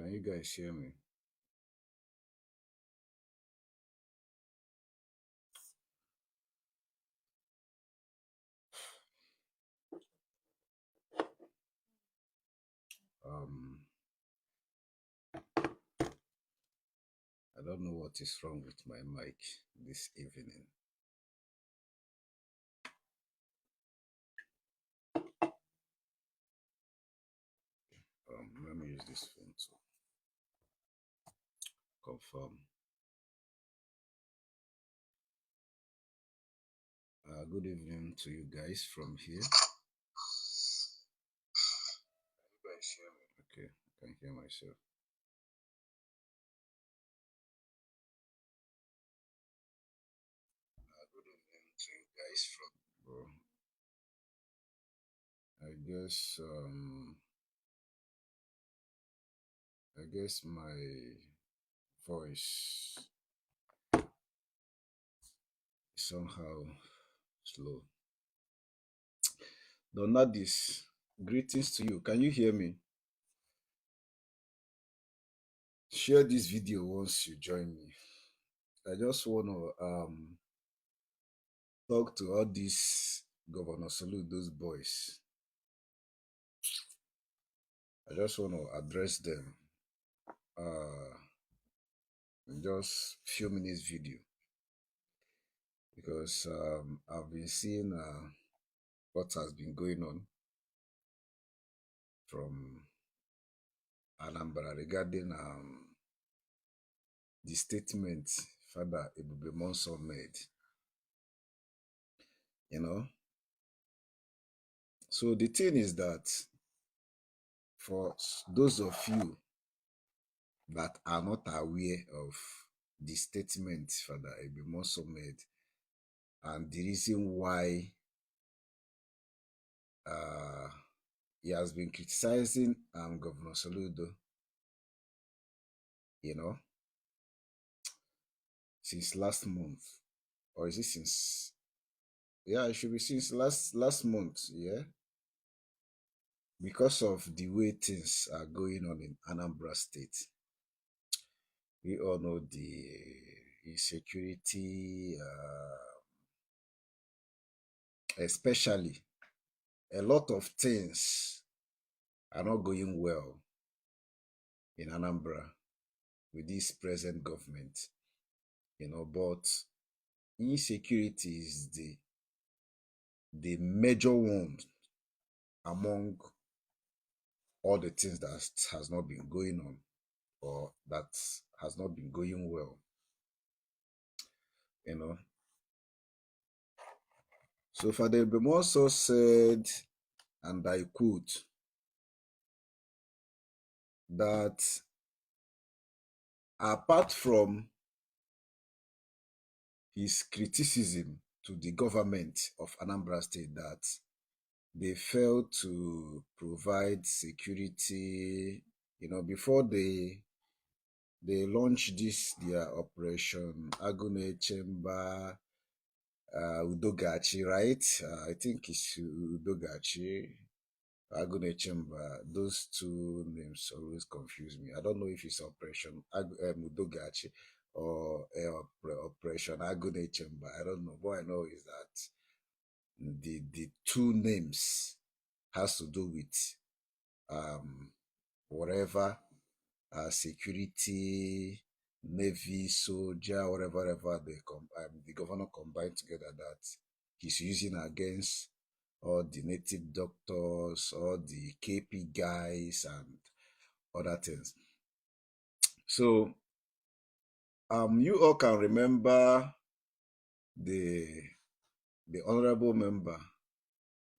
Can you guys hear me? Um, I don't know what is wrong with my mic this evening. Let me use this phone to confirm. Good evening to you guys from here. You guys hear me? Okay, I can hear myself. Good evening to you guys from. Bro, I guess my voice is somehow slow. Donadis, greetings to you. Can you hear me? Share this video once you join me. I just want to talk to all these Governor Soludo's boys. I just want to address them in just few minutes video because I've been seeing what has been going on from Anambra regarding the statement Father Ebube Monson made. You know, so the thing is that for those of you that are not aware of the statement Father Ebube Monson made and the reason why he has been criticizing Governor Soludo, you know, since last month, or is it since? Yeah, it should be since last month. Yeah, because of the way things are going on in Anambra State. We all know the insecurity, especially a lot of things are not going well in Anambra with this present government, you know, but insecurity is the major one among all the things that has not been going on or that has not been going well, you know. So Father Ebem also said, and I quote, that apart from his criticism to the government of Anambra State that they failed to provide security, you know, before they launched their operation Agune Chamber, Udogachi, right? I think it's Udogachi, Agune Chamber. Those two names always confuse me. I don't know if it's Operation Udogachi or Operation Agune Chamber. I don't know. What I know is that the two names has to do with whatever security, navy, soldier, whatever the governor combined together that he's using against all the native doctors, all the KP guys, and other things. So you all can remember the honorable member,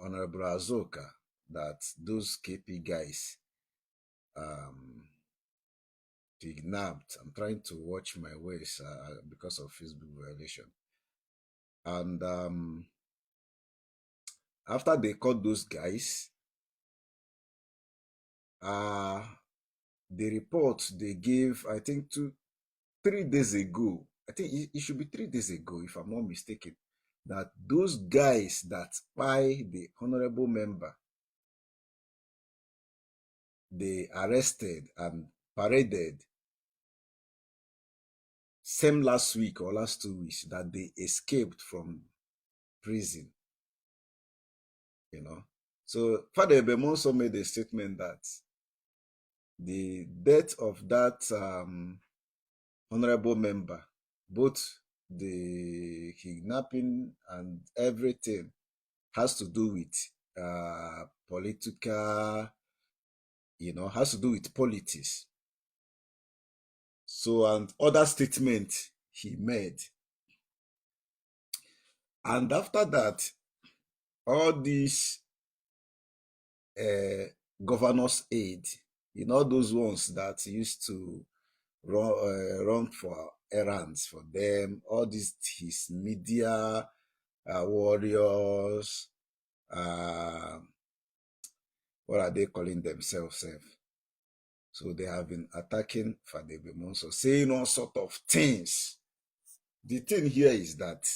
Honorable Azuka, that those KP guys kidnapped. I'm trying to watch my ways because of Facebook violation. And after they caught those guys, the report they gave, I think 3 days ago, I think it should be 3 days ago, if I'm not mistaken, that those guys that by the honorable member, they arrested and paraded same last week or last 2 weeks that they escaped from prison, you know. So Father Ebem also made a statement that the death of that honorable member, both the kidnapping and everything, has to do with political, has to do with politics. So, and other statement he made. And after that, all these governor's aid, those ones that used to run for errands for them, all these his media warriors, what are they calling themselves? So they have been attacking Father Bemonso, saying all sort of things. The thing here is that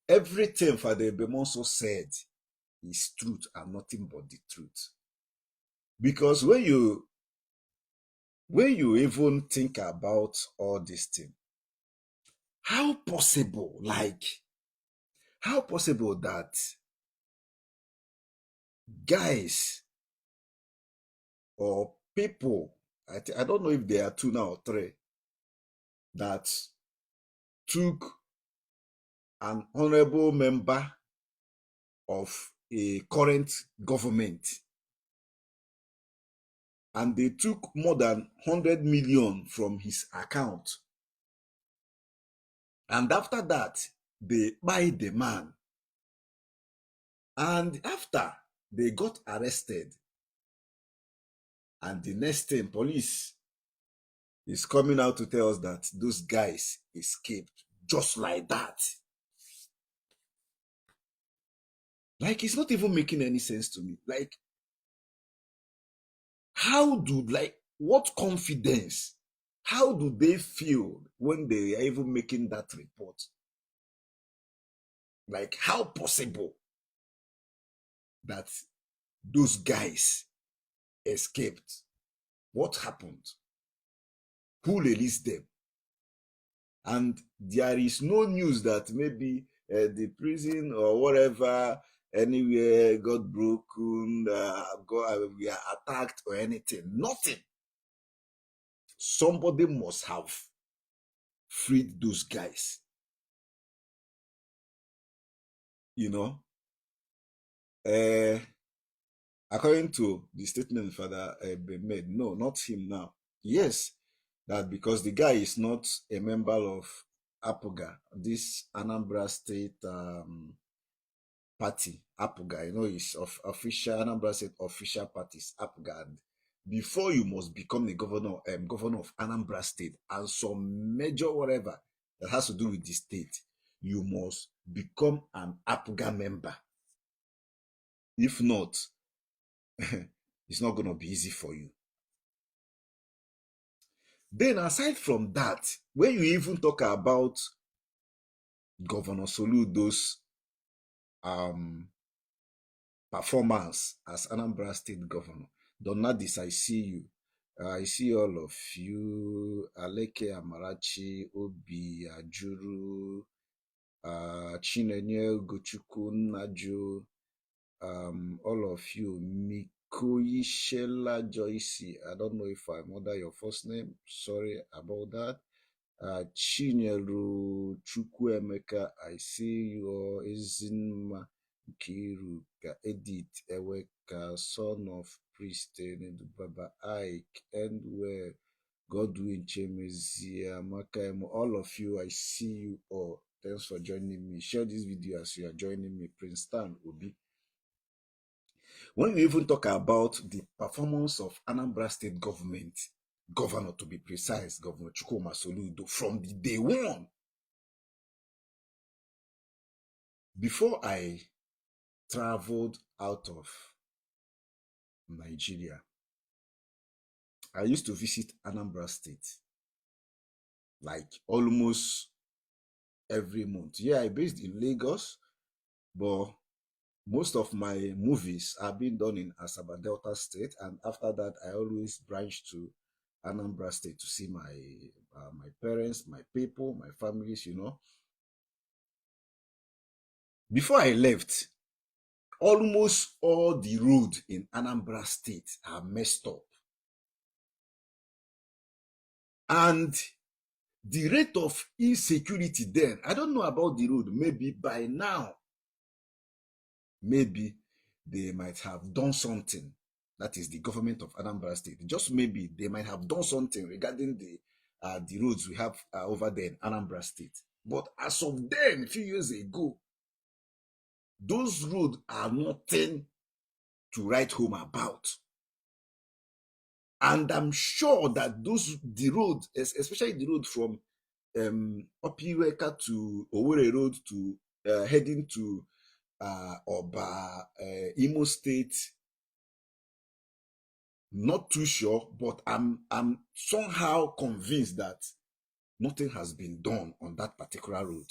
everything Father Bemonso said is truth and nothing but the truth. Because when you even think about all this thing, how possible that guys or people, I don't know if they are 2 now or 3, that took an honorable member of a current government and they took more than 100 million from his account. And after that, they buy the man. And after they got arrested, and the next thing, police is coming out to tell us that those guys escaped just like that. Like, it's not even making any sense to me. Like, what confidence, how do they feel when they are even making that report? Like, how possible that those guys escaped? What happened? Who released them? And there is no news that maybe the prison or whatever, anywhere got broken, we are attacked or anything. Nothing. Somebody must have freed those guys. According to the statement Father made, no, not him now. Yes, that because the guy is not a member of APOGA, this Anambra State party, APOGA, is official, Anambra State official parties, APOGA. And before you must become the governor of Anambra State and some major whatever that has to do with the state, you must become an APOGA member. If not, it's not going to be easy for you. Then aside from that, when you even talk about Governor Soludo's performance as Anambra State Governor, Donadis, I see you. I see all of you. Aleke Amarachi, Obi, Ajuru, Chinenye Gochukwu Naju, all of you. Mikoyishela Joyce. I don't know if I murder your first name. Sorry about that. Chinyeru Chukwuemeka, I see you all. Ezinma Kiruka, Edith Eweka, son of priest Baba Ike, and where Godwin Chemezia, Makaemo, all of you, I see you all. Thanks for joining me. Share this video as you are joining me. Prince Stan Obi. When we even talk about the performance of Anambra State government, governor to be precise, Governor Chukwuma Soludo, from the day one, before I traveled out of Nigeria, I used to visit Anambra State like almost every month. Yeah, I based in Lagos, but most of my movies are being done in Asaba Delta State, and after that, I always branch to Anambra State to see my parents, my people, my families, you know. Before I left, almost all the roads in Anambra State are messed up. And the rate of insecurity then, I don't know about the road, maybe by now, maybe they might have done something. That is the government of Anambra State. Just maybe they might have done something regarding the roads we have over there in Anambra State. But as of then, a few years ago, those roads are nothing to write home about. And I'm sure that the road, especially the road from Opiweka to Owerri Road to heading to Oba, Imo State, not too sure, but I'm somehow convinced that nothing has been done on that particular road,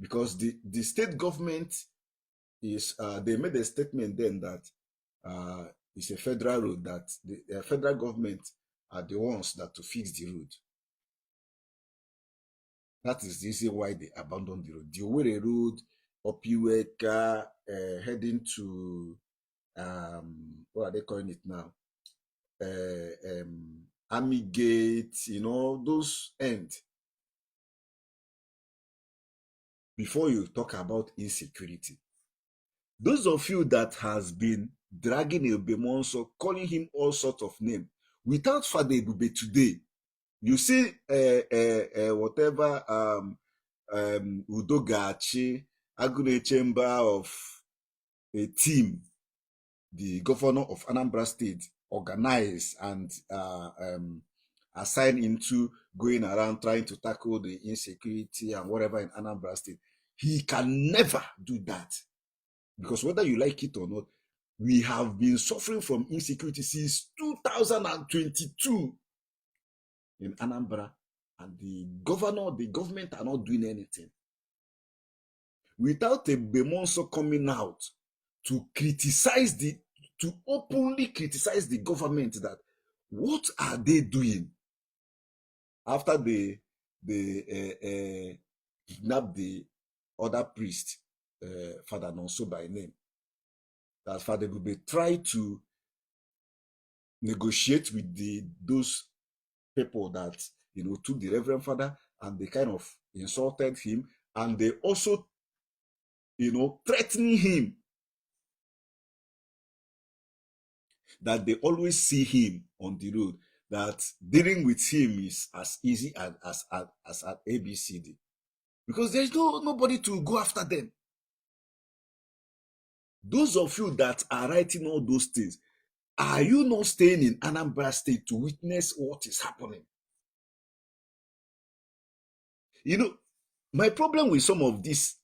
because the state government is they made a statement then that it's a federal road, that the federal government are the ones that to fix the road. That is the reason why they abandoned the road. The Owerri Road, Opiweka, heading to what are they calling it now? Army Gate, you know, those end. Before you talk about insecurity, those of you that has been dragging Ebemonso, calling him all sorts of names, without Father Ebube today, you see whatever Udogachi, Agune Chamber of a team, the governor of Anambra State, organized and assigned into going around trying to tackle the insecurity and whatever in Anambra State. He can never do that, because whether you like it or not, we have been suffering from insecurity since 2022 in Anambra, and the government are not doing anything. Without a Bemonso coming out to openly criticize the government, that what are they doing after they kidnapped the other priest, Father Nonso by name, that Father Bube tried to negotiate with those people that took the Reverend Father, and they kind of insulted him, and they also threatening him that they always see him on the road, that dealing with him is as easy as at ABCD, because there's nobody to go after them. Those of you that are writing all those things, are you not staying in Anambra State to witness what is happening? My problem with some of these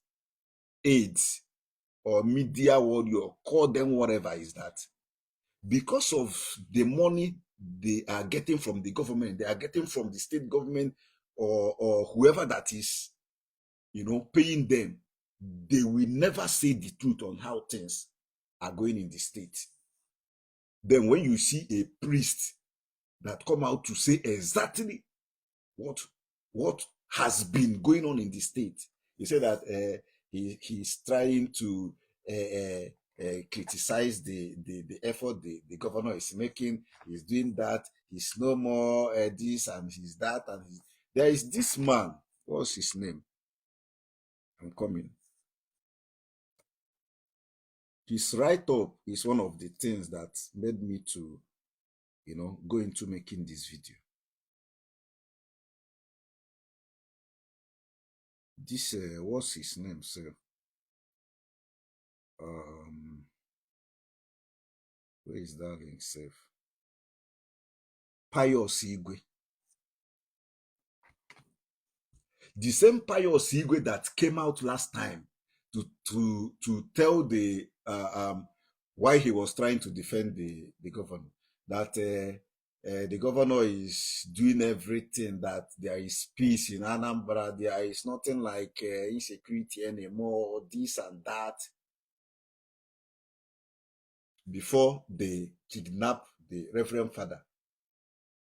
aides or media warrior, call them whatever, is that because of the money they are getting from the government, they are getting from the state government, or whoever that is, paying them, they will never say the truth on how things are going in the state. Then when you see a priest that come out to say exactly what has been going on in the state, he said that he's trying to criticize the effort the governor is making. He's doing that. He's no more this and he's that, and there is this man. What's his name? I'm coming. His write-up is one of the things that made me to, go into making this video. This what's his name, sir? Where is that link safe? Pius Igwe. The same Pius Igwe that came out last time to tell the why he was trying to defend the governor, that the governor is doing everything, that there is peace in Anambra, there is nothing like insecurity anymore, this and that, before they kidnap the Reverend Father.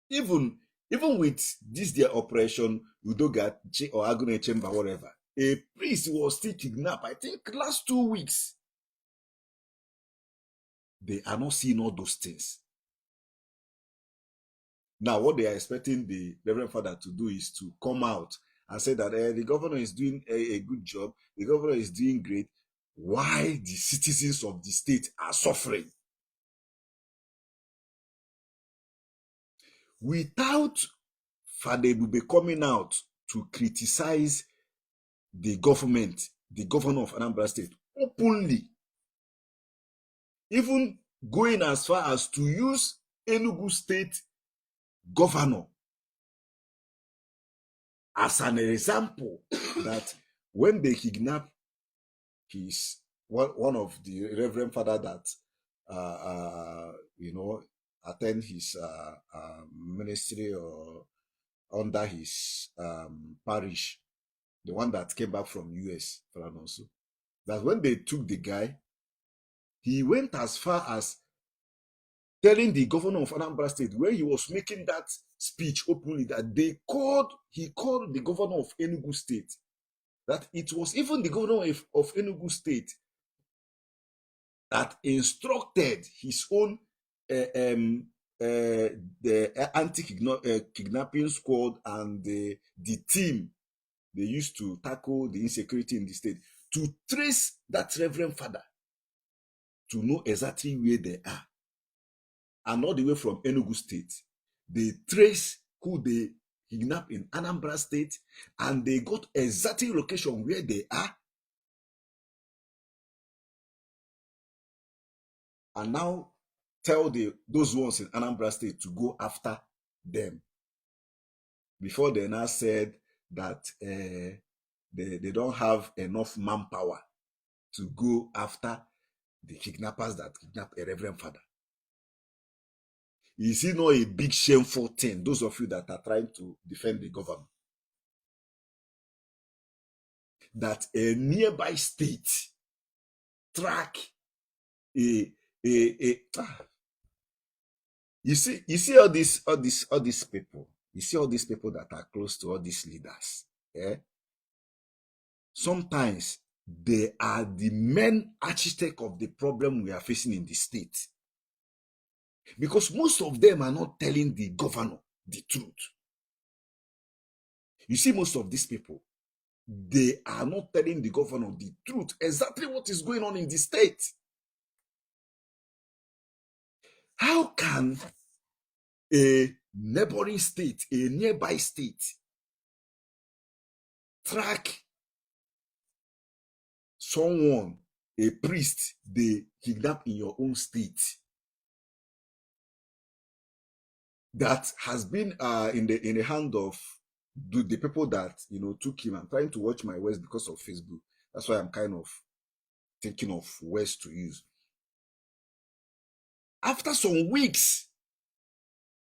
Even with this their operation Udoga or Agune Chamber, whatever, a priest was still kidnapped. I think last 2 weeks. They are not seeing all those things. Now, what they are expecting the Reverend Father to do is to come out and say that the governor is doing a good job, the governor is doing great. Why the citizens of the state are suffering? Without Father Ebube coming out to criticize the government, the governor of Anambra State, openly, even going as far as to use Enugu State governor as an example that when they kidnap his one of the Reverend Father that attend his ministry or under his parish, the one that came back from US, that when they took the guy, he went as far as telling the governor of Anambra State, where he was making that speech openly, that he called the governor of Enugu State, that it was even the governor of Enugu State that instructed his own the anti-kidnapping squad and the team they used to tackle the insecurity in the state to trace that Reverend Father to know exactly where they are. And all the way from Enugu State, they trace who they kidnapped in Anambra State, and they got exactly location where they are. And now tell those ones in Anambra State to go after them. Before they now said that they don't have enough manpower to go after the kidnappers that kidnapped a Reverend Father. Is it not a big shameful thing, those of you that are trying to defend the government, that a nearby state track you see all these people, you see all these people that are close to all these leaders, sometimes they are the main architect of the problem we are facing in the state, because most of them are not telling the governor the truth. You see, most of these people, they are not telling the governor the truth, exactly what is going on in the state. How can a neighboring state, a nearby state, track someone, a priest, they kidnap in your own state, that has been in the hand of the people that took him? I'm trying to watch my words because of Facebook. That's why I'm kind of thinking of words to use. After some weeks,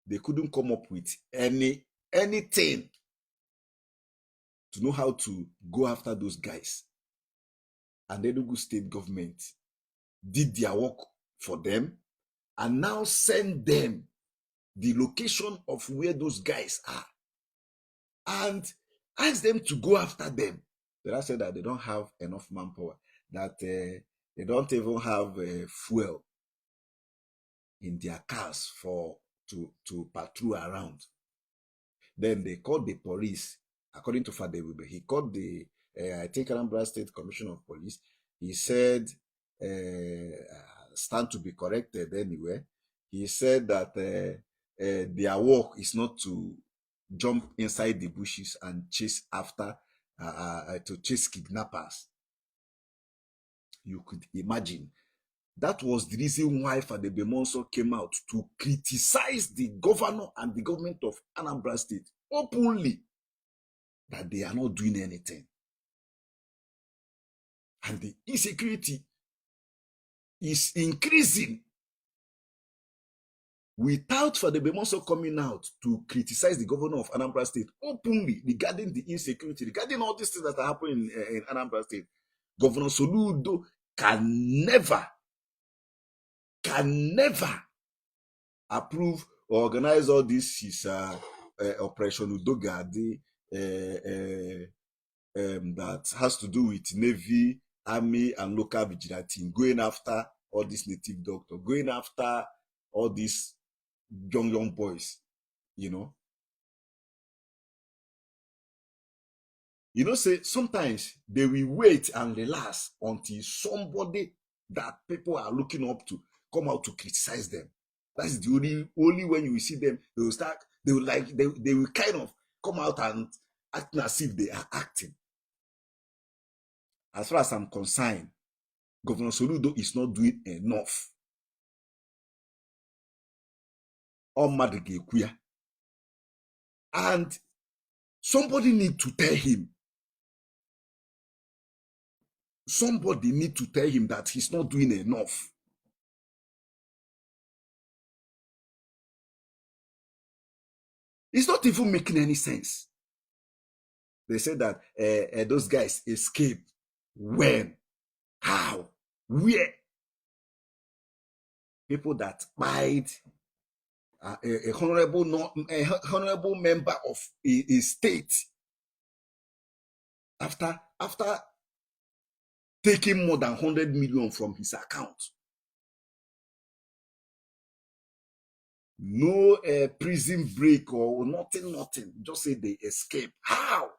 they couldn't come up with anything to know how to go after those guys. And the Enugu state government did their work for them and now send them the location of where those guys are and ask them to go after them. They have said that they don't have enough manpower, that they don't even have fuel in their cars to patrol around. Then they called the police. According to Father Ebube, he called the I think Anambra State Commissioner of Police. He said, stand to be corrected anyway. He said that their work is not to jump inside the bushes and chase after, to chase kidnappers. You could imagine. That was the reason why Father Bemonso came out to criticize the governor and the government of Anambra State openly, that they are not doing anything. And the insecurity is increasing. Without Father Bemonso coming out to criticize the governor of Anambra State openly regarding the insecurity, regarding all these things that are happening in Anambra State, Governor Soludo can never approve organize all this his Operation Udoga, that has to do with Navy, Army, and local vigilante, going after all these native doctors, going after all these young boys, you know. You know, say sometimes they will wait and relax until somebody that people are looking up to come out to criticize them. That's the only when you will see them, they will start, they will kind of come out and acting as if they are acting. As far as I'm concerned, Governor Soludo is not doing enough. And somebody need to tell him. Somebody need to tell him that he's not doing enough. It's not even making any sense. They say that those guys escaped. When? How? Where? People that died, a honorable member of a state, after taking more than 100 million from his account. No prison break or nothing. Just say they escape. How?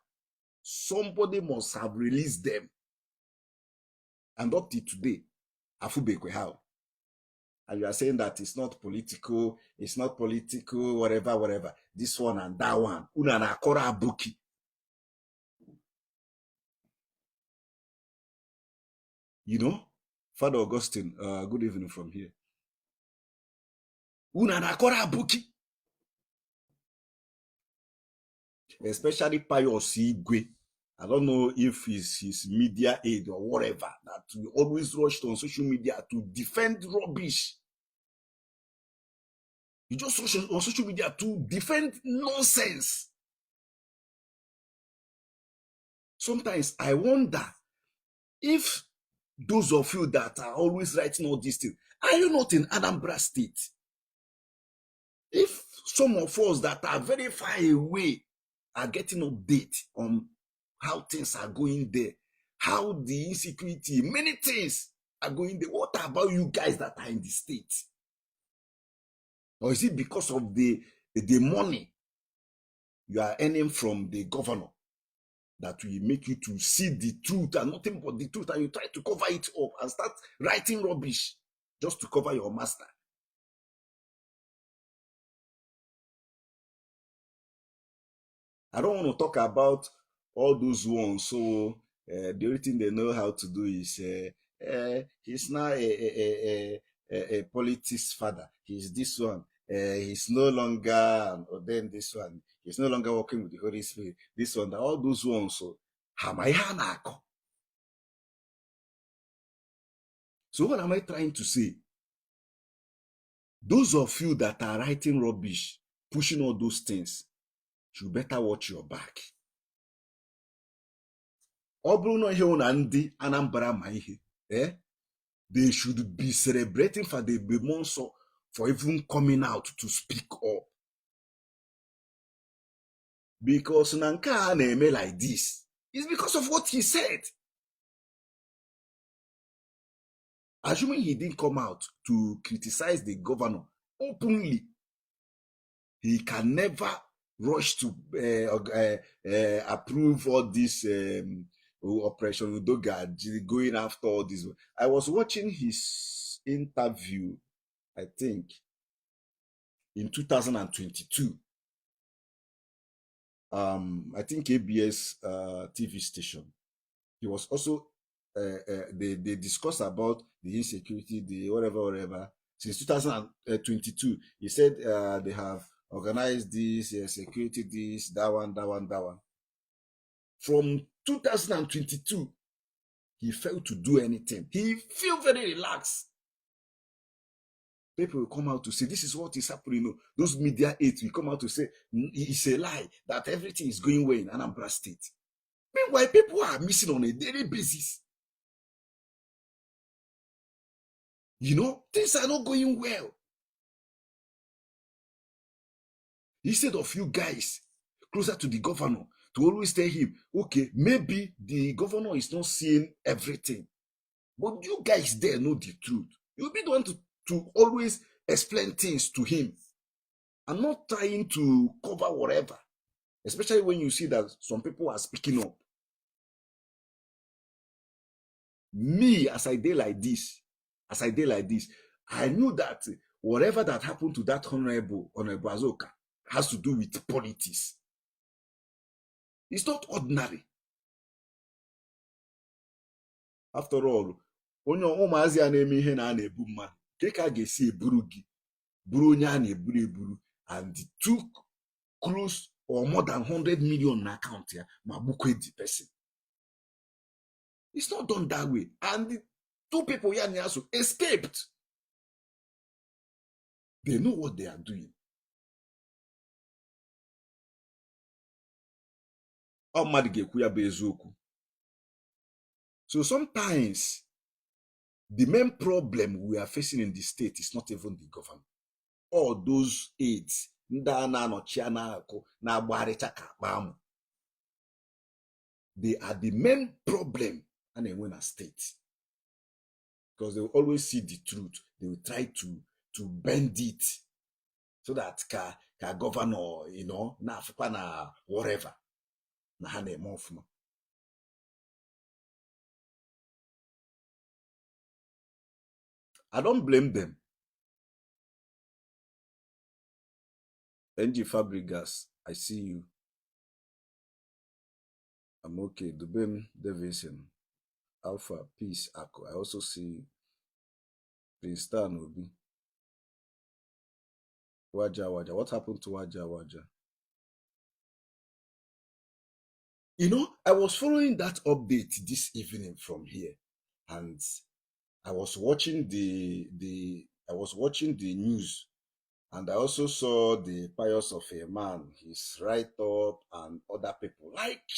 Somebody must have released them. And up to today, Afubekwe, how? And you are saying that it's not political, whatever. This one and that one. Unanakora Abuki. You know, Father Augustine, good evening from here. Unanakora Abuki. Especially Pius Igwe. I don't know if it's his media aid or whatever, that we always rushed on social media to defend rubbish. You just rush on social media to defend nonsense. Sometimes I wonder if those of you that are always writing all these things, are you not in Anambra State? If some of us that are very far away are getting update on how things are going there, how the insecurity, many things are going there, what about you guys that are in the state? Or is it because of the money you are earning from the governor that will make you to see the truth and nothing but the truth, and you try to cover it up and start writing rubbish just to cover your master? I don't want to talk about all those ones. So the only thing they know how to do is he's now a politics father. He's this one. He's no longer ordained this one. He's no longer working with the Holy Spirit. This one, all those ones. So, so what am I trying to say? Those of you that are writing rubbish, pushing all those things, you better watch your back. Anambra ma ihe, they should be celebrating for the Bemonso for even coming out to speak up. Because Nanka na-eme like this is because of what he said. Assuming he didn't come out to criticize the governor openly, he can never rush to approve all this Operation Udoga going after all this. I was watching his interview, I think, in 2022. I think ABS TV station. He was also they discussed about the insecurity, the whatever. Since 2022, he said they have organized this security, this, that one. From 2022, he failed to do anything. He feel very relaxed. People will come out to say, this is what is happening. Those media aides will come out to say, it's a lie, that everything is going well in Anambra State. Meanwhile, people are missing on a daily basis. You know, things are not going well. Instead of you guys closer to the governor to always tell him, okay, maybe the governor is not seeing everything, but you guys there know the truth. You'll be the one to always explain things to him and not trying to cover whatever, especially when you see that some people are speaking up. Me, as I did like this, I knew that whatever that happened to that Honorable Azuka has to do with politics. It's not ordinary. After all, onye ụmụazị a na-eme ihe na a na-ebu mmadụ nke ka a ga-esi eburu gị buru onye a na-eburu eburu and took close or more than 100 million na account ya ma gbukwe the person. It's not done that way. And the two people ya na so escaped. They know what they are doing. Ọ mmadụ ga-ekwu ya bụ eziokwu. So sometimes the main problem we are facing in the state is not even the government. All those aides, ndị a na-anọchi na-akụ na-agbagharịcha ka akpa amụ. They are the main problem a na-enwe na state. Because they will always see the truth. They will try to bend it so that ka governor, na afụkwa na whatever, na ha na-eme ọfụma. I don't blame them. NG Fabregas, I see you. I'm okay. Dubem Davidson, Alpha, Peace, Ako. I also see Prince Stan Obi. Waja. What happened to Waja? I was following that update this evening from here, and I was watching the news, and I also saw the pious of a man, his write-up, and other people. Like,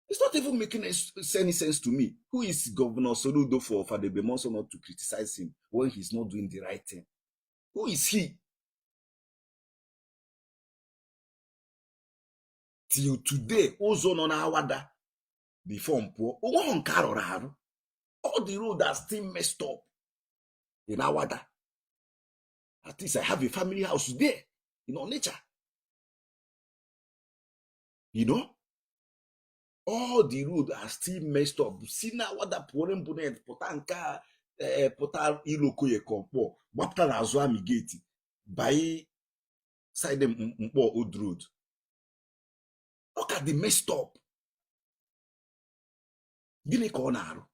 it's not even making any sense to me. Who is Governor Soludo for the Bemonso not to criticize him when he's not doing the right thing? Who is he? Till today, Ozono na Awada, before Mpo, all the road are still messed up in Awada. At least I have a family house there in Onitsha. All the roads are still messed up. See now what the poem bonnet, Potanka, Potar Ilokoye Kompo, Bapta Azwami Gate, by side them Mpo Old Road. Look at the messed up. Gini Konaro.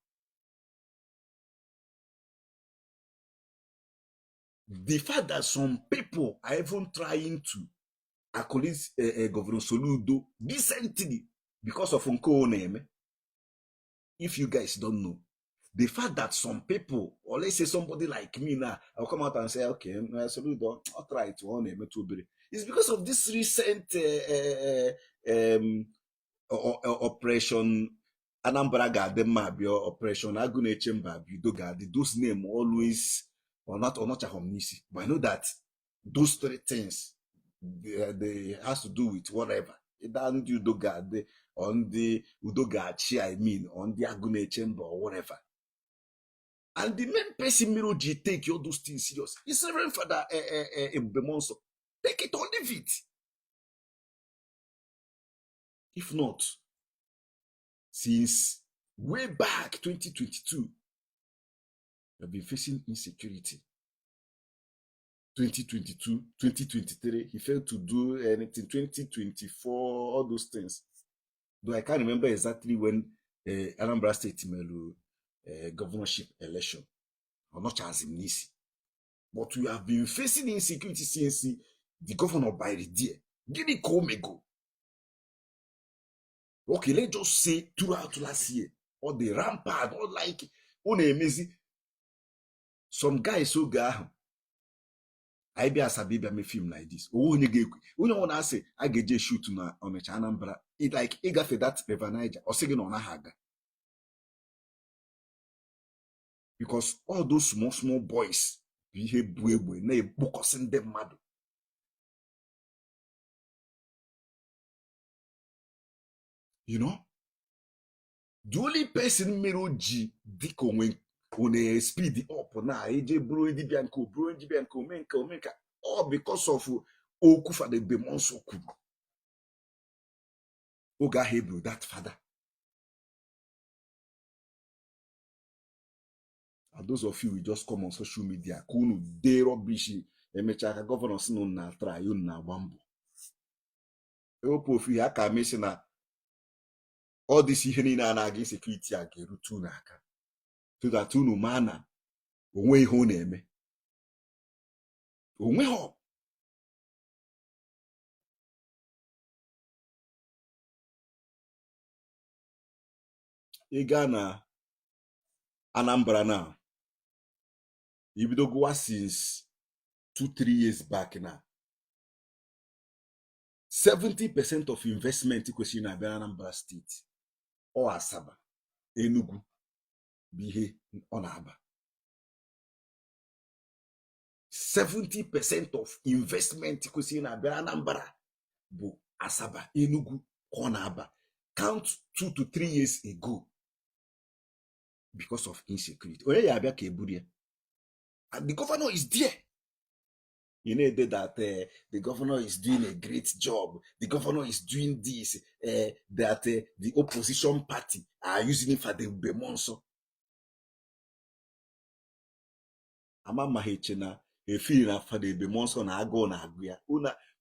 The fact that some people are even trying to accolade Governor Soludo decently because of Unko name. If you guys don't know, the fact that some people, or let's say somebody like me now, I'll come out and say, okay, Soludo, I'll try to own him to be. It's because of this recent operation Anambra Garden Mabio, Operation Agune Chamber, those names always or not omnisi. But I know that those three things they has to do with whatever. It doesn't do Udogade on the Udogachi, on the Agune Chamber or whatever. And the main person Miroji take all those things serious. It's Reverend Father Bemonso. Take it or leave it. If not, since way back 2022, I've been facing insecurity. 2022, 2023, he failed to do anything. 2024, all those things. Though I can't remember exactly when Anambra State Melu governorship election, or not chance him nisi. But we have been facing insecurity since the governor by the dear. Gini Komego. Okay, let's just say throughout last year, or the rampart, or like, amazing. Some guys so go. I be as a baby me film like this. Oh, onye wanna say I get just shoot na on Anambra. It like igafe that River Niger or saying on a haga. Because all those small boys behave buebue, na bukosing them mad. You know? The only person meroji dịka onwe speed up na eje buru dibịa nke buru dibịa nke omenka all because of okwu Fada Bemonso kwuru oge ahụ eburu that father. And those of you will just come on social media ka unu dee rubbish emechaa ka gọvanọ si na unu na-atrai unu na-agba mbọ ewepụ ofu ihe aka mesi na all this ihe niile a na-aga insecurity a ga-erute unu aka so that unu maa na onwe ihe ọ na-eme onwe ha. Ị gaa na Anambra na ibido gụwa since 2-3 years back na 70% of investment kwesịrị na abịa Anambra steeti ọ Asaba Enugu bụ ihe ọ na-aba. 70% of investment kwesịrị na abịa Anambra bụ Asaba Enugu ọ na-aba. Count 2 to 3 years ago because of insecurity. Onye ya abịa ka eburu ya. And the governor is there. You know that the governor is doing a great job. The governor is doing this. That the opposition party are using it for the Bemonso. Ama maheche na efiri na for the Bemonso na ago na agụya.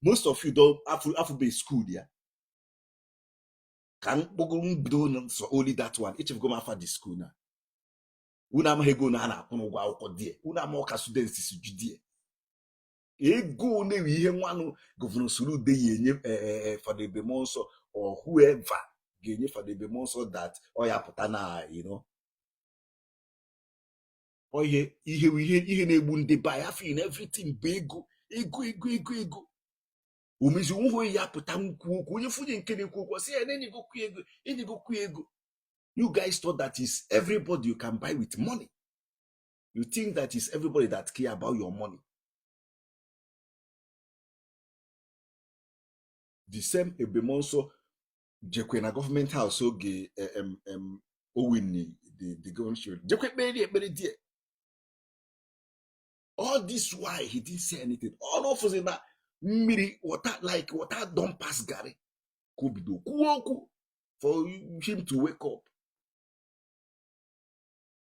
Most of you don't have be school there. Can do so only that one. Each of go after the school now. Una mahego na na akwụna ụgwọ akwụkwọ die. Una ma ọka students si judie. Ego na ihe nwanụ Governor Soludo yenye Fada Bemonso or whoever ga-enye Fada Bemonso that ya pụta na ihe na-egbu ndị ba afọ in everything bụ ego omezi onwe ya pụta nkwu okwu onye funye nke na-ekwu okwu si ya na-enigokwu ego. You guys thought that is everybody you can buy with money. You think that is everybody that care about your money. The same Bemonso jekwe na government house oge owin the government show jekwe ekpere die. All this why he didn't say anything. All of us in that mmiri water don't pass Gary kobido kwuo for him to wake up.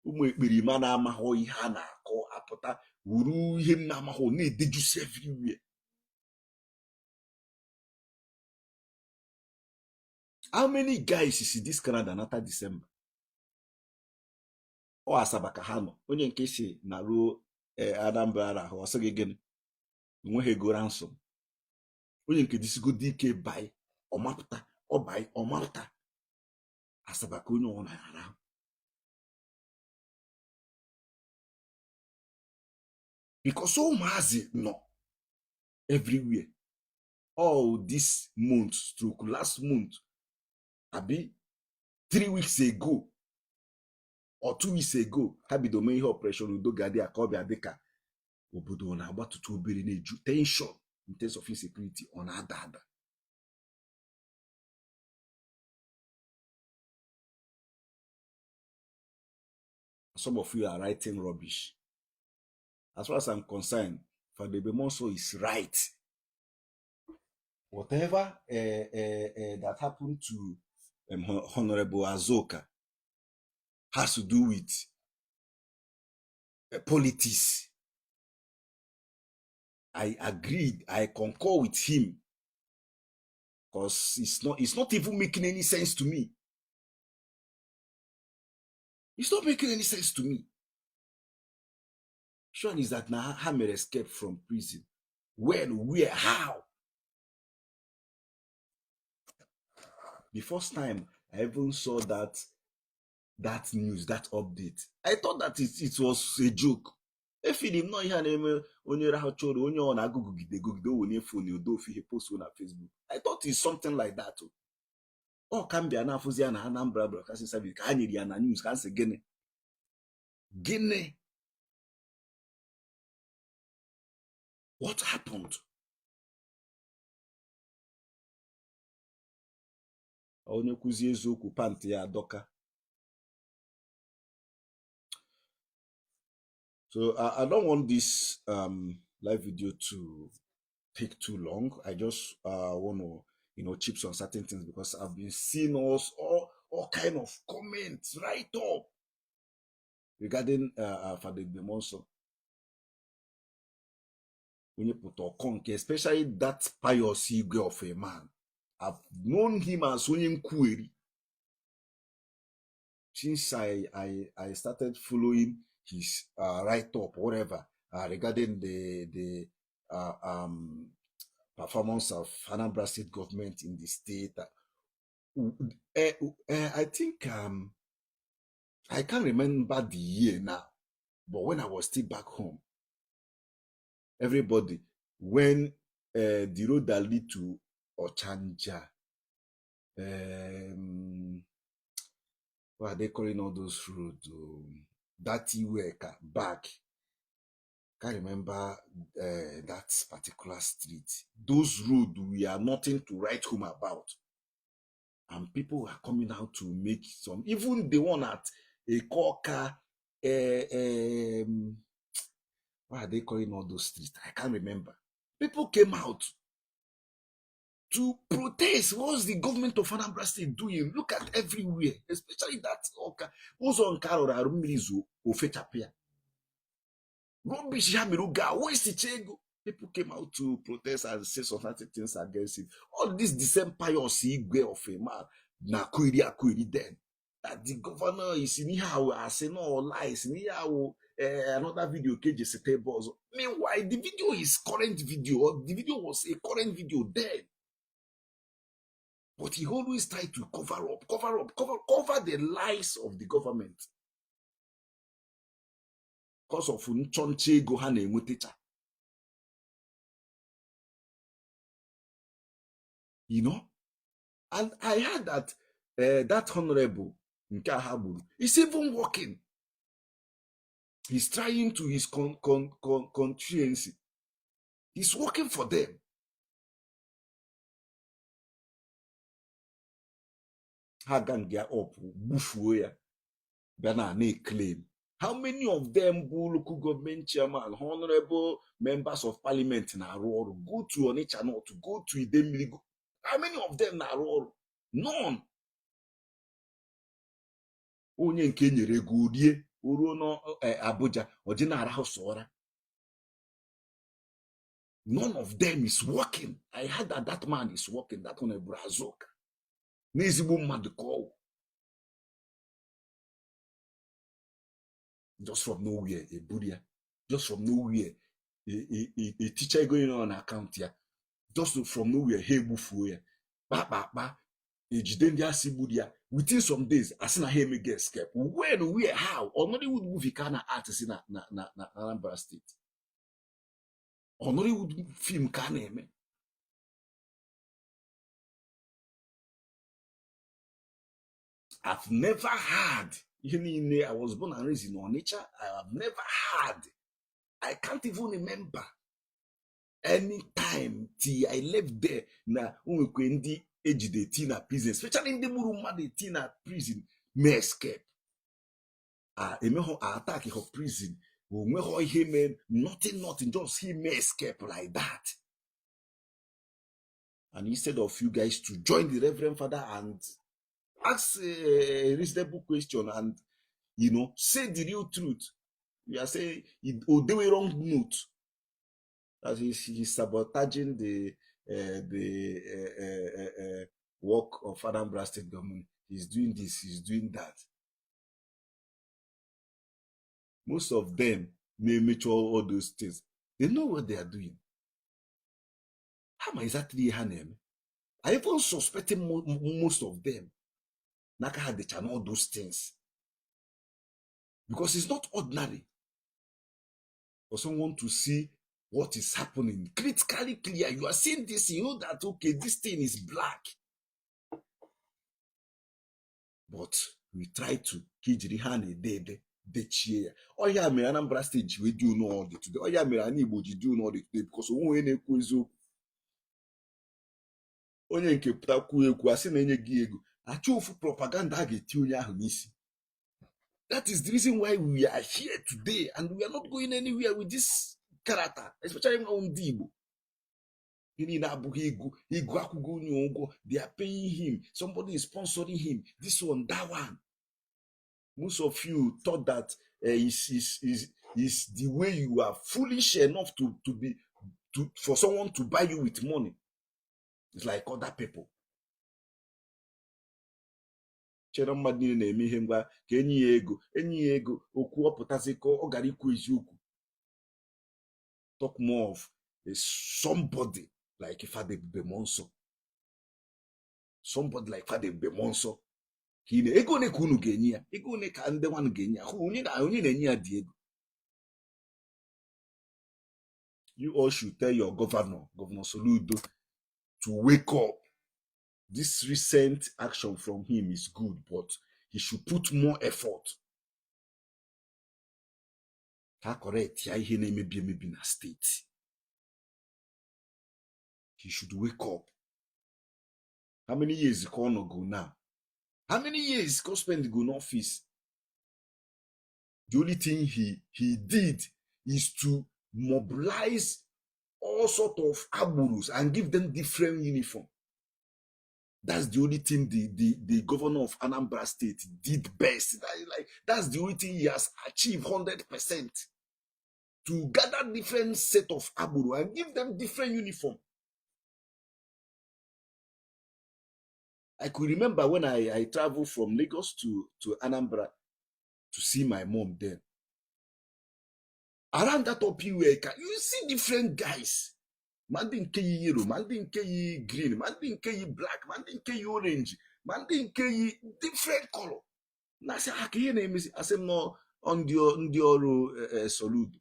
Ụmụ ekperima na-amahụ ihe a na-akọ apụta wuru ihe na-amahụ na-edejusi everywhere. How many guys is this Canada nata December? Ọ Asaba ka ha nọ. Onye nke si na ruo Anambra ahụ ọsọ gị gịnị nweghị ego ransom. Onye nke disigo dike bai ọmapụta ọbai ọmapụta Asaba ka onye ọ na-ara. Because ụmụazị nọ everywhere. All this month stroke last month abi 3 weeks ago or 2 weeks ago ha bido mee ihe operation udo ga-adị aka ọbịa dịka obodo na-agbatutu obere na-eju tension in terms of insecurity ọ na-ada. Some of you are writing rubbish. As far as I'm concerned, Fada Bemonso is right. Whatever that happened to Honorable Azuka has to do with politics. I agreed, I concur with him because it's not even making any sense to me. It's not making any sense to me. Sure is that now Hammer escaped from prison. When, where, how? The first time I even saw that news, that update, I thought that it was a joke. If he did not hear name onye rahụ chọrọ onye ọ na-agụgide onye phone odo ofu ihe post na Facebook. I thought it's something like that. Oh, can be an afụzi na Anambra Broadcasting Service ka ha nyere ya na news ka nsị gịnị. What happened? onye kwuzi eziokwu pant ya adọka. So I don't want this live video to take too long. I just want to chips on certain things because I've been seeing all kind of comments right up regarding Father Bemonso. When you put a conk, especially that pious ego of a man. I've known him as Onye Query since I started following his write-up, whatever, regarding the performance of Anambra state government in the state. I think I can't remember the year now, but when I was still back home, everybody, when the road that lead to Ochanja, what are they calling all those roads? That Iweka back. Can't remember that particular street. Those roads we are nothing to write home about. And people were coming out to make some, even the one at a Koka, what are they calling all those streets? I can't remember. People came out to protest. What's the government of Anambra State doing? Look at everywhere, especially that Oka. Who's on Carol Arumizu Ofechapia? Rubbish Yamiruga, where's the Chego? People came out to protest and say some certain things against it. All this the same pious igwe of a man. Na query then. That the governor is in here, I say no lies, in here, another video cage is a buzz. Meanwhile, the video is current video. The video was a current video then. But he always tried to cover the lies of the government. Because of Nchonche Gohane Mutecha. You know? And I heard that that honorable Nkahaburu is even working. He's trying to his conscience. He's working for them. Hagan get up, bufuya, banana claim. How many of them local government chairman, honorable members of parliament in Aroro go to Onitsha North, to go to Idemili? How many of them na Aroro? None. Onye nke nyere go rie oruo no Abuja ordinary house ora. None of them is working. I heard that man is working, that Hon Azuka. N'ezigbo mmadụ call. Just from nowhere, a Buddha. Just from nowhere, a teacher going on account here. Just from nowhere, hey bufu ba. Within some days, I seen a him get escape. When, where, how? Or Nollywood movie kind of artist in Anambra State. Or Nollywood film kind of. I've never had. I was born and raised in Onitsha. I have never had. I can't even remember any time till I left there. Na unwekwendi ejide tina prison, especially in the Murumade tina prison, may escape. Emeho attack her prison. Nothing, just he may escape like that. And instead of you guys to join the Reverend Father and ask a reasonable question and say the real truth, we are saying they were wrong note. That he's sabotaging the work of Anambra State government. He's doing this, he's doing that. Most of them may mature all those things. They know what they are doing. How am I exactly her name? I even suspecting most of them. Naka had the channel all those things. Because it's not ordinary for someone to see what is happening critically clear. You are seeing this, you know that okay, this thing is black. But we try to kijirihane de cheer. Oh yeah, me Anambra stage we do know all the today. Oh yeah, me Anibo do know all the today because onwe na-ekwu eziokwu. Onye nke pụta kwuo ekwu asị na enye gị ego Achofu propaganda ga-eti onye ahụ n'isi. That is the reason why we are here today and we are not going anywhere with this character, especially ndị Igbo. They are paying him. Somebody is sponsoring him. This one, that one. Most of you thought that is the way you are foolish enough for someone to buy you with money. It's like other people. Chere mmadụ niile na-eme ihe ngwa ka enyi ya ego okwu ọpụtasị ka ọ gara ikwu eziokwu. Talk more of somebody like Fada Bemonso. Somebody like Fada Bemonso. Ego one ka unu ga-enye ya, ego one ka ndị nwanne ga-enye ya, onye na-enye ya dị ego. You all should tell your governor Soludo, to wake up. This recent action from him is good, but he should put more effort. Correct, ihe na-emebi emebi na state. He should wake up. How many years ka ọ nọ go now? How many years ka ọ spend go n'office? The only thing he did is to mobilize all sort of aburus and give them different uniform. That's the only thing the governor of Anambra State did best. That's the only thing he has achieved 100%. To gather different set of aburu and give them different uniform. I could remember when I traveled from Lagos to Anambra to see my mom then. Around that up here, you see different guys. Mandi nke yi yellow, mandi nke yi green, mandi nke yi black, mandi nke yi orange, mandi nke yi different color. Na say akiye na emezi asem no on the Soludo.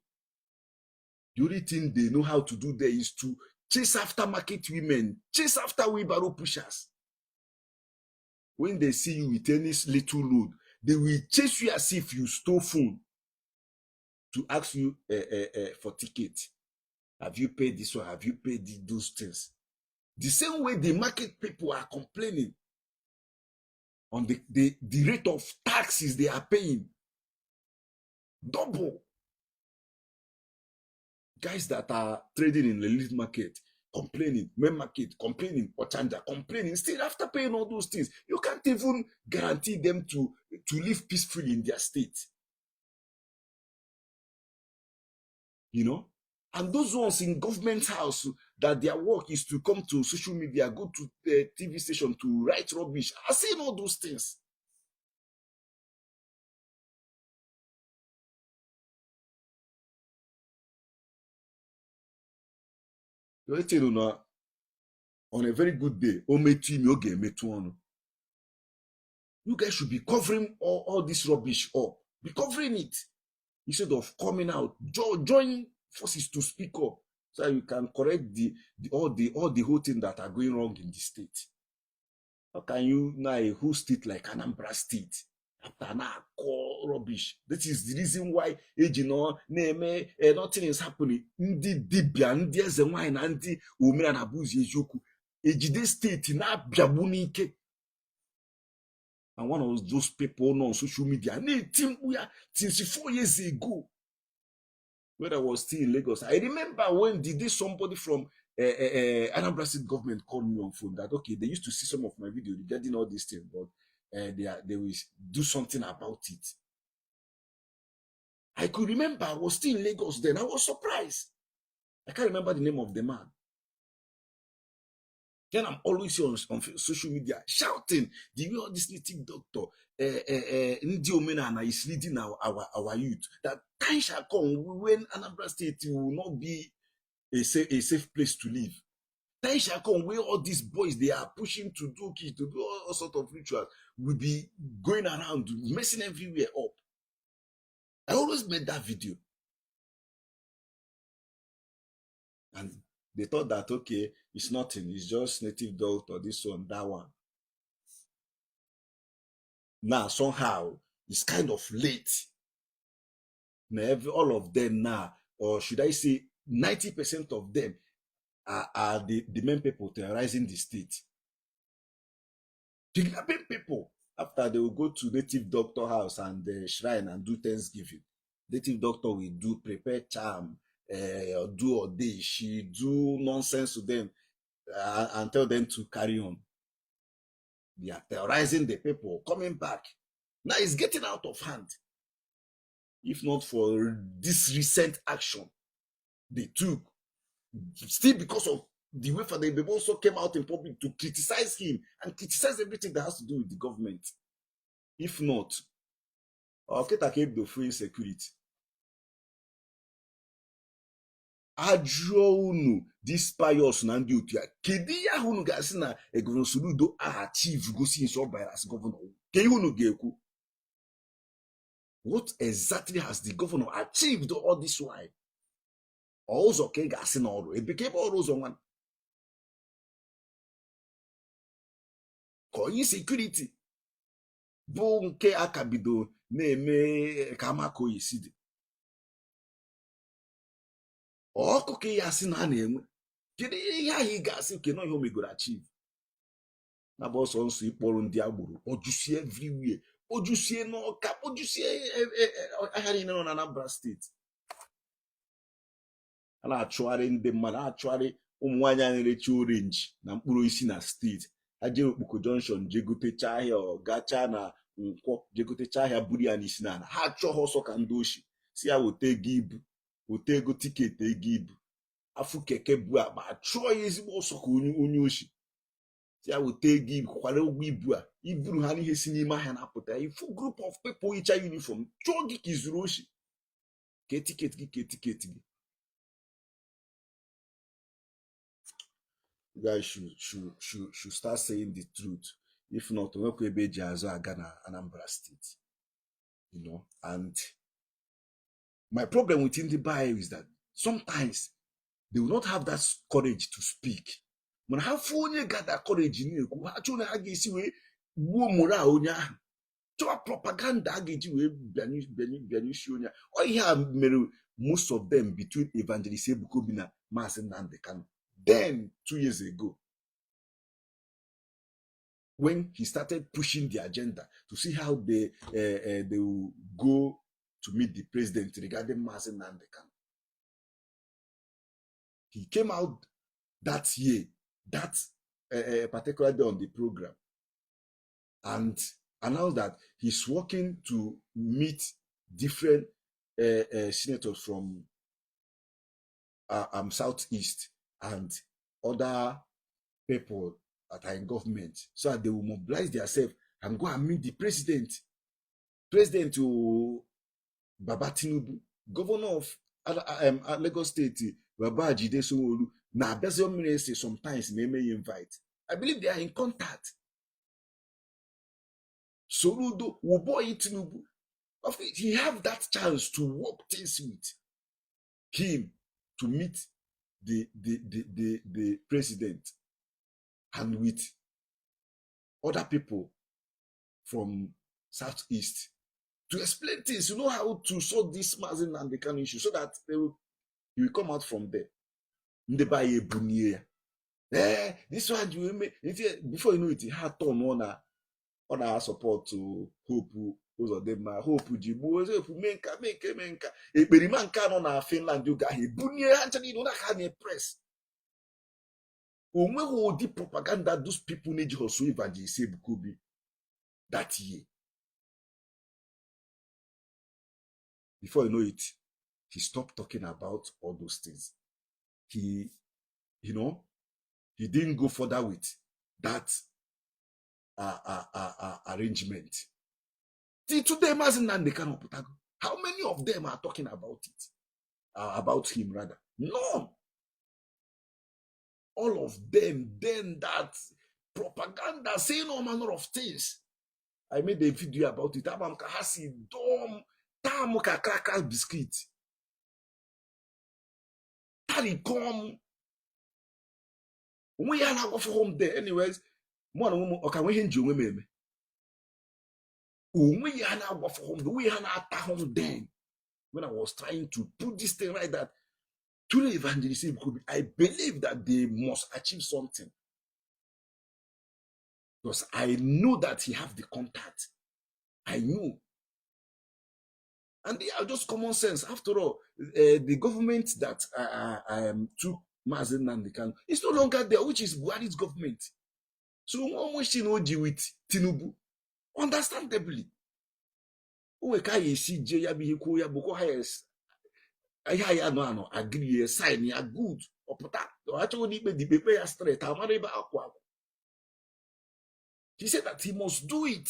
The only thing they know how to do there is to chase after market women, chase after wheelbarrow pushers. When they see you with any little load, they will chase you as if you stole phone to ask you for ticket. Have you paid this one? Have you paid those things? The same way the market people are complaining on the rate of taxes they are paying. Double. Guys that are trading in the lead market, complaining, main market, complaining, or Ochanja, complaining. Still, after paying all those things, you can't even guarantee them to live peacefully in their state. You know? And those ones in government house that their work is to come to social media, go to the TV station to write rubbish, are saying all those things. You know, on a very good day, you guys should be covering all this rubbish up. Be covering it instead of coming out. Join forces to speak up so that you can correct all the whole thing that are going wrong in the state. How can you now host it like Anambra State? After now, call rubbish. That is the reason why nothing is happening. Ndi dibia, ndi eze nwanyị na ndi omera na buzi eziokwu. Ejide state na biabunike. And one of those people on social media, since 4 years ago, when I was still in Lagos, I remember when somebody from Anambra State government called me on phone that, okay, they used to see some of my video regarding all these things, but they will do something about it. I could remember I was still in Lagos then. I was surprised. I can't remember the name of the man. Then I'm always on social media shouting the way all this native doctor Ndi Omenana is leading our youth. That time shall come when Anambra State will not be a safe place to live. Time shall come where all these boys they are pushing to do kids, to do all sorts of rituals, will be going around messing everywhere up. I always made that video. And they thought that, okay, it's nothing. It's just native doctor, this one, that one. Now, somehow, it's kind of late. Now, all of them now, or should I say 90% of them are the main people terrorizing the state. Kidnapping people. After they will go to native doctor house and the shrine and do Thanksgiving. Native doctor will do prepare charm, or do or day. She do nonsense to them and tell them to carry on. They are terrorizing the people, coming back. Now it's getting out of hand. If not for this recent action they took, still because of the way for they also came out in public to criticize him and criticize everything that has to do with the government. If not, Oketa came to free insecurity. Ajụọ unu this pious na ndị otu ya, kedu ihe ahụ unu ga-asị na Governor Soludo achieve gosi nso ọ banyere as governor? Ke ihe unu ga-ekwu? What exactly has the governor achieved all this while? Ọ ụzọ ka ị ga-asị n'ọrụ ebe ka ebe ọrụ ụzọ nwa ka onye security bụ nke aka bido na-eme ka amaka oyi si dị ọkụ ka ya asị na a na-enwe. Kedu ihe ahụ ị ga-asị ke nọ ihe o megoro achieve? Na bụ ọsọ nsọ ịkpọrọ ndị agboro ojusie everywhere, ojusie n'Ọka, ojusie ahịa niile nọ na Anambra steeti. A na-achụgharị ndị mmadụ, na-achụgharị ụmụ nwaanyị anyị na-erechi orenji na mkpụrụ isi na steeti. Ha jee Okpoko junction jee gotecha ahịa, ọ gachaa na Nkwọ jee gotecha ahịa, buru ya n'isi na ala. Ha achọ ha ọsọ ka ndị oshi si ya weta ego ibu, weta ego tiketi ego ibu, afụ keke bu akpa, achụọ ya ezigbo ọsọ ka onye oshi si ya weta ego ibu, kwara ụgwọ ibu a iburu ha n'ihe si n'ime ahịa na-apụta. Ifu group of people yicha uniform chụọ gị ka izuru oshi, kee tiketi gị, kee tiketi gị. You guys should start saying the truth. If not, onwekwa ebe eji azụ aga na Anambra State. And my problem with ndị Bible is that sometimes they will not have that courage to speak. Mana ha fụ onye ga that courage na-ekwu, ha chọrọ na ha ga-esi wee gbuo moral onye ahụ, chọwa propaganda a ga-eji wee bịanyụsi onye ahụ. Ihe a mere most of them between Evangelist Ebuka Obi na Maazị Nnamdi Kanu. Then 2 years ago, when he started pushing the agenda to see how they will go to meet the president regarding Maazị Nnamdi Kanu, he came out that year, that particularly on the program, and announced that he's working to meet different senators from Southeast and other people that are in government, so that they will mobilize themselves and go and meet the president. President Baba Tinubu, governor of Lagos State, Baba Jide Sanwo-Olu, na Abia Ministry sometimes may invite. I believe they are in contact. Soludo, Woboyi Tinubu, he have that chance to work things with him to meet the president and with other people from Southeast to explain things, how to solve this Maazị Nnamdi Kanu issue, so that he will come out from there. This one you make before you know it, ha turn on our support to Hope ụzọ dị mma. Hope ji gbuo Hope mee nka ekperima nke anọ na Finland oge ahụ ebunye ha ncha niile na ha na-press. Onweghị ụdị propaganda those people na-eji hoso Evangelist Ebuka Obi that year. Before you know it, he stopped talking about all those things. He didn't go further with that arrangement. Till today, Maazị Nnamdi Kanu pụtago. How many of them are talking about it? About him, rather? None. All of them, then that propaganda, saying all manner of things. I made a video about it. Abam kahasi dom tamu ka cracker biscuit. Tari come. We are not go for home there. Anyways, one woman okay we hinge women. We are not go for home. We are not at home then. When I was trying to put this thing right, that to the Evangelist, I believe that they must achieve something. Because I knew that he have the contact. I knew. And they are just common sense. After all, the government that took Mazen Nandikan is no longer there, which is Buhari's government. So one much with Tinubu, understandably. Uwe ka yesi je ya bihiku ya boko hayes. Aya ya no agree sign ya good. Oputa. Actually the paper ya straight. Amareba akwa. He said that he must do it.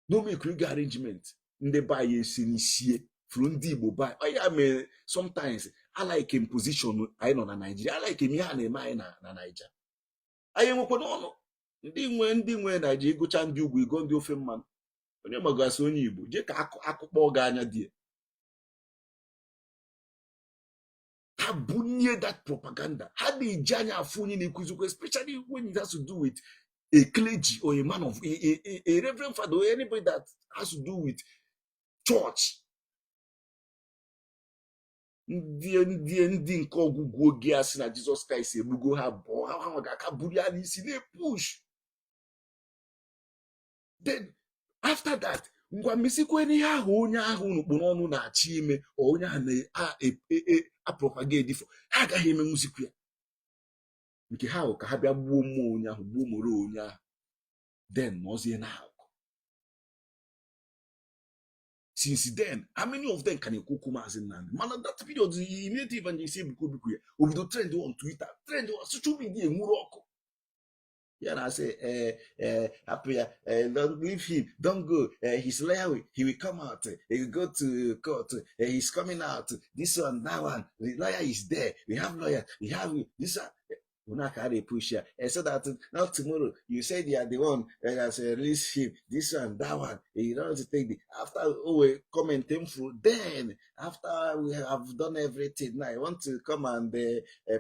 No make rig arrangement. Ndị ba ya esi n'isi from ndị Igbo ba. Ya mere sometimes I like in position anyị nọ na Nigeria. I like him ihe a na-eme anyị na Nigeria. Anyị enwekwa n'ọnụ. Ndị nwe Nigeria ịgụcha ndị ugwu ịgọ ndị ofe mmanụ. Onye magasị onye Igbo je ka akụkpọ gị anya die. Ha bunye that propaganda. Ha na-eji anya afụ onye na-ekuzikwa, especially when it has to do with a clergy or a man of a reverend father or anybody that has to do with church. Ndị nke ọgwụgwụ oge a sị na Jesus Christ egbugo ha bụ ha ga-aka buru ya n'isi na-epush. Then after that, ngwa mesikwa ihe ahụ onye ahụ n'ukpu n'ọnụ na-achị ime onye ahụ na-apropagate ha agaghị eme musikwu ya nke ha ahụ ka ha bịa gbuo mmụọ onye ahụ, gbuo moro onye ahụ, then nọzie na ahụ. Since then, how many of them can you cook as in land? Man, that period, the native evangelist over the trend on Twitter, trend on social media, Muroko. Yeah, I say, don't leave him, don't go. He's lawyer, he will come out, he will go to court, he's coming out. This one, that one, the lawyer is there. We have lawyer, we have this one. We're not carry push here. And so that now tomorrow you said you are the one that has released him, this one, that one. You don't have to take the after we comment him through. Then after we have done everything, now you want to come and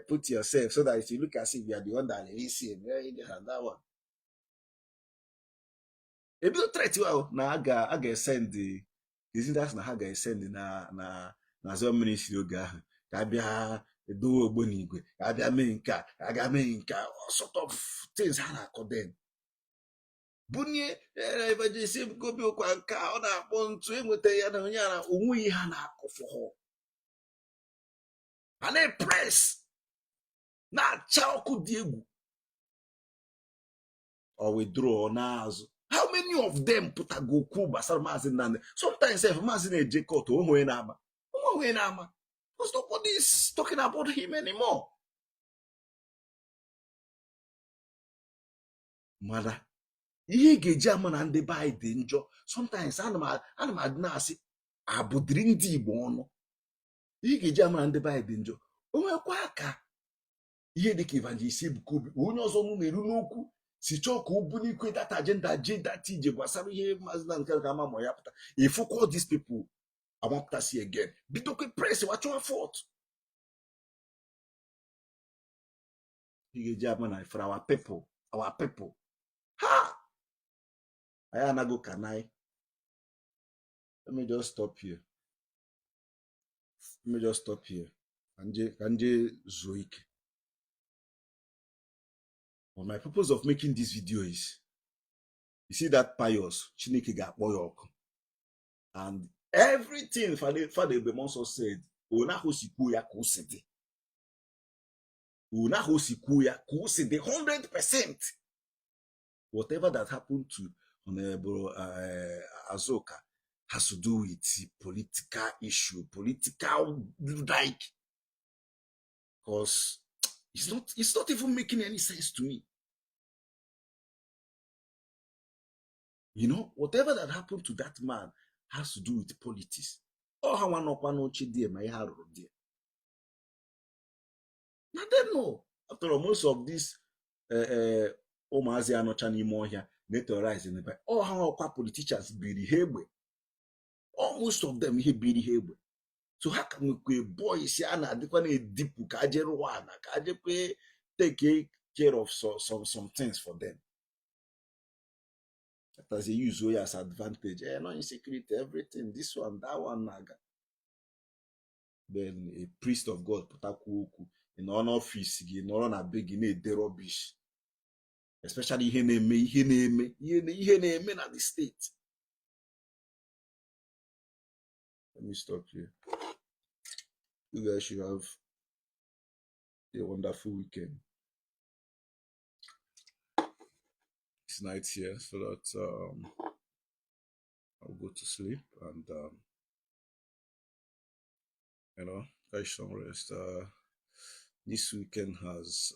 put yourself so that if you look as if you are the one that released him, that one. If you try to now I get send the isn't that na I send na so many yoga. Do Bonigwe, Agaminka, all sort of things ha na-akọ. Bunye evangelism go bi okwa nka ọ na-akpọ ntu enweta ya na onye ara onwe ihe ha na-akọ for her. Ha na-press na-acha ọkụ dị egwu or withdraw n'azụ. How many of them put a go kwu gbasara Maazị Nnamdi? Sometimes if Maazị na-eje court onwe na-ama. Because nobody is talking about him anymore. Mother, ihe ga-eji ama na ndị be anyị dị njọ. Sometimes ana m adị na-asị abụdịrị ndị Igbo ọnụ. Ihe ga-eji ama na ndị be anyị dị njọ. O nwekwa ka ihe dịka evangelist Ebuka Obi onye ọzọ nụ na-eru n'okwu si chọọ ka o bunye ikwe that agenda that ije gbasara ihe Maazị Nnamdi Kanu ga-ama ma ya pụta. If you call these people I want to see again. Bidokwe press what you afford. For our people. Ha! I am go can I? Let me just stop here. Kanje Zoik. But my purpose of making this video is, you see that pious Chineke ga-akpọ. And everything Father Bemonso said, Unahosikwu ya kusidi. 100%. Whatever that happened to Hon Azuka has to do with political issue, political like, because it's not even making any sense to me. You know, whatever that happened to that man has to do with politics. Oh, how one there, my hair there. Now they know. After all, most of these Omazi Anocha n'ime here, naturalized in the back. All how politicians biri hegbe. Almost of them here biri hegbe. So how can we boy si ana adikwa na edipu ka aje rwana ka aje kwe take care of some things for them. As they use way as advantage. No insecurity, everything, this one, that one, naga. Then a priest of God put a kuku in honor office, in honor big in a rubbish. especially ihe na-eme na the state. Let me stop here. You guys should have a wonderful weekend. It's night here, so that I'll go to sleep and catch some rest. This weekend has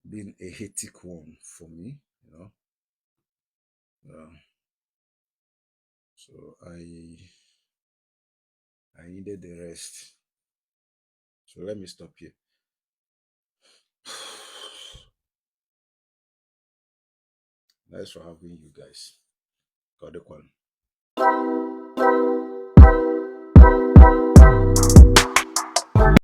been a hectic one for me, so I needed the rest. So let me stop here. Nice for having you guys. God,